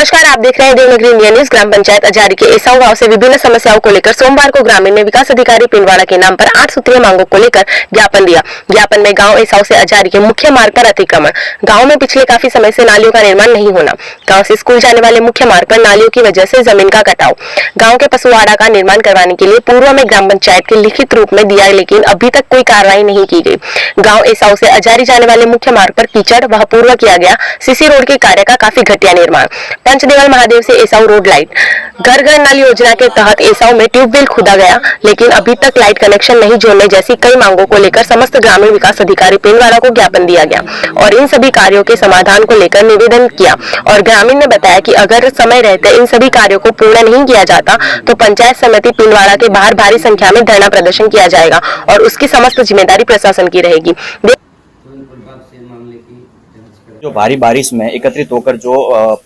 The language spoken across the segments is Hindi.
नमस्कार, आप देख रहे हैं देवनगरी इंडिया न्यूज। ग्राम पंचायत अजारी के एसाऊ गांव से विभिन्न समस्याओं को लेकर सोमवार को ग्रामीण ने विकास अधिकारी पिंडवाड़ा के नाम पर 8 सूत्रीय मांगों को लेकर ज्ञापन दिया। ज्ञापन में गांव एसाऊ से अजारी के मुख्य मार्ग पर अतिक्रमण, गांव में पिछले काफी समय से नालियों का निर्माण नहीं होना, गांव से स्कूल जाने वाले मुख्य मार्ग पर नालियों की वजह से जमीन का कटाव, गाँव के पशुआड़ा का निर्माण करवाने के लिए पूर्व में ग्राम पंचायत के लिखित रूप में दिया, लेकिन अभी तक कोई कार्रवाई नहीं की गई। गाँव एसाऊ से अजारी जाने वाले मुख्य मार्ग पर कीचड़ वह पूर्व किया गया सीसी रोड के कार्य का काफी घटिया निर्माण, पंचदेवल महादेव से एसाऊ रोड लाइट, घर घर नल योजना के तहत एसाऊ में ट्यूबवेल खोदा गया, लेकिन अभी तक लाइट कनेक्शन नहीं जोड़ने जैसी कई मांगों को लेकर समस्त ग्रामीण विकास अधिकारी पिंडवाड़ा को ज्ञापन दिया गया और इन सभी कार्यों के समाधान को लेकर निवेदन किया। और ग्रामीण ने बताया कि अगर समय रहते इन सभी कार्यों को पूर्ण नहीं किया जाता तो पंचायत समिति पिंडवाड़ा के बाहर भारी संख्या में धरना प्रदर्शन किया जाएगा और उसकी समस्त जिम्मेदारी प्रशासन की रहेगी। जो भारी बारिश में एकत्रित होकर जो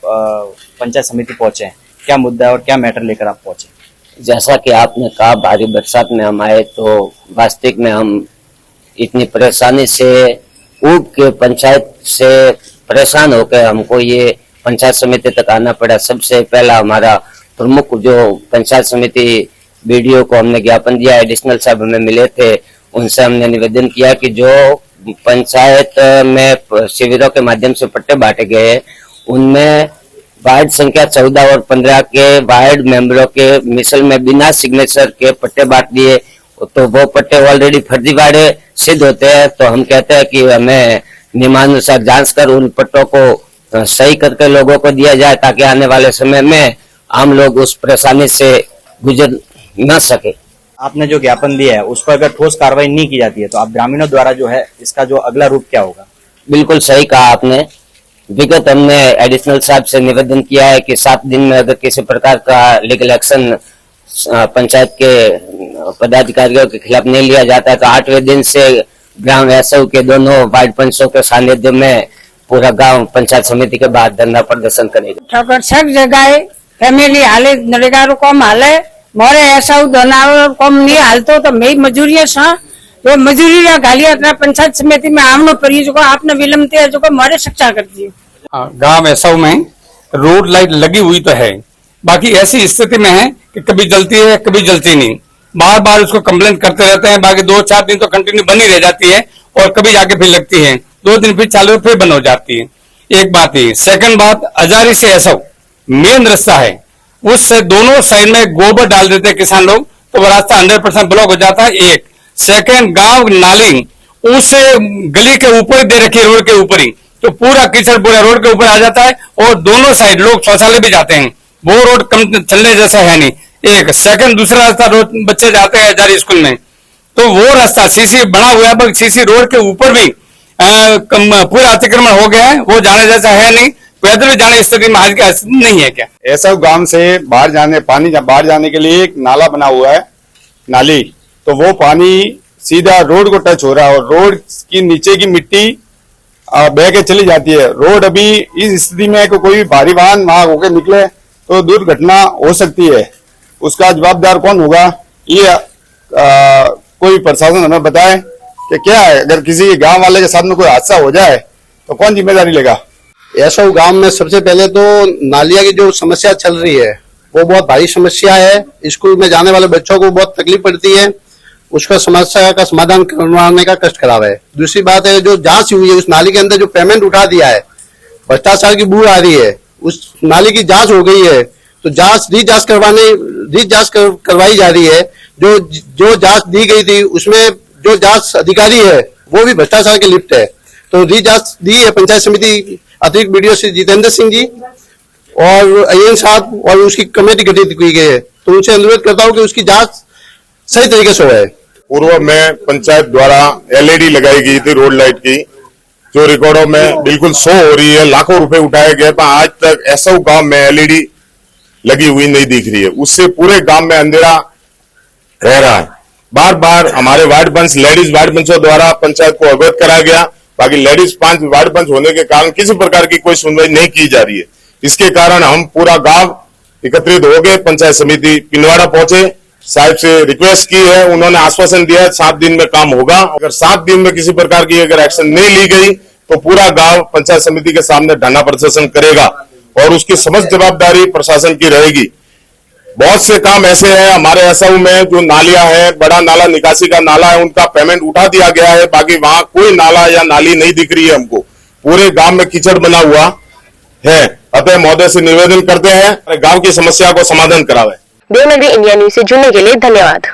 पंचायत समिति पहुंचे, क्या मुद्दा है और क्या मैटर लेकर आप पहुंचे? जैसा कि आपने कहा, भारी बरसात में हम आए तो वास्तविक में हम इतनी परेशानी से ऊब के पंचायत से परेशान होकर हमको ये पंचायत समिति तक आना पड़ा। सबसे पहला हमारा प्रमुख जो पंचायत समिति बीडीओ को हमने ज्ञापन दिया, एडिशनल साहब हमें मिले थे, उनसे हमने निवेदन किया कि जो पंचायत में शिविरों के माध्यम से पट्टे बांटे गए उनमें वार्ड संख्या 14 और 15 के वार्ड मेंबरों के मिसल में बिना सिग्नेचर के पट्टे बांट दिए, तो वो पट्टे ऑलरेडी फर्जीवाड़े सिद्ध होते हैं। तो हम कहते हैं कि हमें नियमानुसार जांच कर उन पट्टों को सही करके लोगों को दिया जाए ताकि आने वाले समय में आम लोग उस परेशानी से गुजर न सके। आपने जो ज्ञापन दिया है उस पर अगर ठोस कार्रवाई नहीं की जाती है तो आप ग्रामीणों द्वारा जो है इसका जो अगला रूप क्या होगा? बिल्कुल सही कहा आपने। विगत हमने एडिशनल साहब से निवेदन किया है कि 7 दिन में अगर किसी प्रकार का लीगल एक्शन पंचायत के पदाधिकारियों के खिलाफ नहीं लिया जाता है तो 8वें दिन से ग्राम एसाऊ के दोनों वार्ड पंचों के सानिध्य में पूरा गांव पंचायत समिति के बाहर धरना प्रदर्शन करेगा। सब जगह फैमिली हाले नरेगा कम हाले मोरे एसाऊ दोनावर कम नहीं हालतो तो मैं मजूरिया सा जो मजूरी गालिया पंचायत समिति में आमनो परी जो आपने विलंब थे जो मारे शिक्षा करती है। गांव एसाऊ में रोड लाइट लगी हुई तो है, बाकी ऐसी स्थिति में है कि कभी जलती है कभी जलती नहीं, बार बार उसको कंप्लेन करते रहते हैं। बाकी 2-4 दिन तो कंटिन्यू बनी रह जाती है और कभी जाके फिर लगती है, 2 दिन फिर चालू फिर बंद हो जाती है। एक बात ही। सेकंड बात, अजारी से एसाऊ मेन रास्ता है, उससे दोनों साइड में गोबर डाल देते हैं किसान लोग तो वो रास्ता 100% ब्लॉक हो जाता है। एक सेकंड, गांव नाली उस गली के ऊपर दे रखी है, रोड के ऊपर ही, तो पूरा कीचड़ पूरा रोड के ऊपर आ जाता है और दोनों साइड लोग शौचालय भी जाते हैं, वो रोड कम चलने जैसा है नहीं। एक सेकंड, दूसरा रास्ता रोड बच्चे जाते हैं अजारी स्कूल में तो वो रास्ता सीसी बना हुआ है, सीसी रोड के ऊपर भी पूरा अतिक्रमण हो गया है, वो जाने जैसा है नहीं, पैदल जाने स्थिति में आज की स्थिति नहीं है। क्या ऐसा गांव से बाहर जाने पानी बाहर जाने के लिए एक नाला बना हुआ है, नाली, तो वो पानी सीधा रोड को टच हो रहा है और रोड की नीचे की मिट्टी बह के चली जाती है। रोड अभी इस स्थिति में है कि कोई भी भारी वाहन वहां होकर निकले तो दुर्घटना हो सकती है। उसका जवाबदार कौन होगा, ये कोई प्रशासन हमें बताए कि क्या है, अगर किसी गांव वाले के साथ में कोई हादसा हो जाए तो कौन जिम्मेदारी लेगा। एसाऊ गांव में सबसे पहले तो नालिया की जो समस्या चल रही है वो बहुत भारी समस्या है। स्कूल में जाने वाले बच्चों को बहुत तकलीफ पड़ती है, उसका समस्या का समाधान करवाने का कष्ट खराब है। दूसरी बात है, जो जांच हुई है उस नाली के अंदर जो पेमेंट उठा दिया है, भ्रष्टाचार की बू आ रही है, उस नाली की जांच हो गई है तो रीजांच करवाई जा रही है। जो जांच दी गई थी उसमें जो जांच अधिकारी है वो भी भ्रष्टाचार के लिप्त है, तो रीजांच दी है पंचायत समिति अतिरिक्त बीडीओ श्री जितेंद्र सिंह जी और अयन साहब और उसकी कमेटी गठित की गई है, तो उनसे अनुरोध करता हूं कि उसकी जांच सही तरीके से हो। पूर्व में पंचायत द्वारा एलईडी लगाई गई थी रोड लाइट की, जो रिकॉर्डों में बिल्कुल शो हो रही है, लाखों रुपए उठाए गए, पर आज तक एसाऊ गांव में एलईडी लगी हुई नहीं दिख रही है। उससे पूरे गांव में अंधेरा रह रहा है। बार बार हमारे वार्ड पंच, लेडीज वार्ड पंचों द्वारा पंचायत को अवगत कराया गया, बाकी लेडीज वार्ड पंच होने के कारण किसी प्रकार की कोई सुनवाई नहीं की जा रही है। इसके कारण हम पूरा गांव एकत्रित हो गए, पंचायत समिति पिंडवाड़ा पहुंचे, साहब से रिक्वेस्ट की है, उन्होंने आश्वासन दिया है 7 दिन में काम होगा। अगर 7 दिन में किसी प्रकार की अगर एक्शन नहीं ली गई तो पूरा गांव पंचायत समिति के सामने धरना प्रदर्शन करेगा और उसकी समस्त जवाबदारी प्रशासन की रहेगी। बहुत से काम ऐसे हैं हमारे एसआऊ में, जो नालियां हैं, बड़ा नाला निकासी का नाला है, उनका पेमेंट उठा दिया गया है, बाकी वहां कोई नाला या नाली नहीं दिख रही है हमको। पूरे गांव में कीचड़ बना हुआ है। अतः महोदय से निवेदन करते हैं गांव की समस्या को समाधान करावे। देवनगरी इंडिया न्यूज से जुड़ने के लिए धन्यवाद।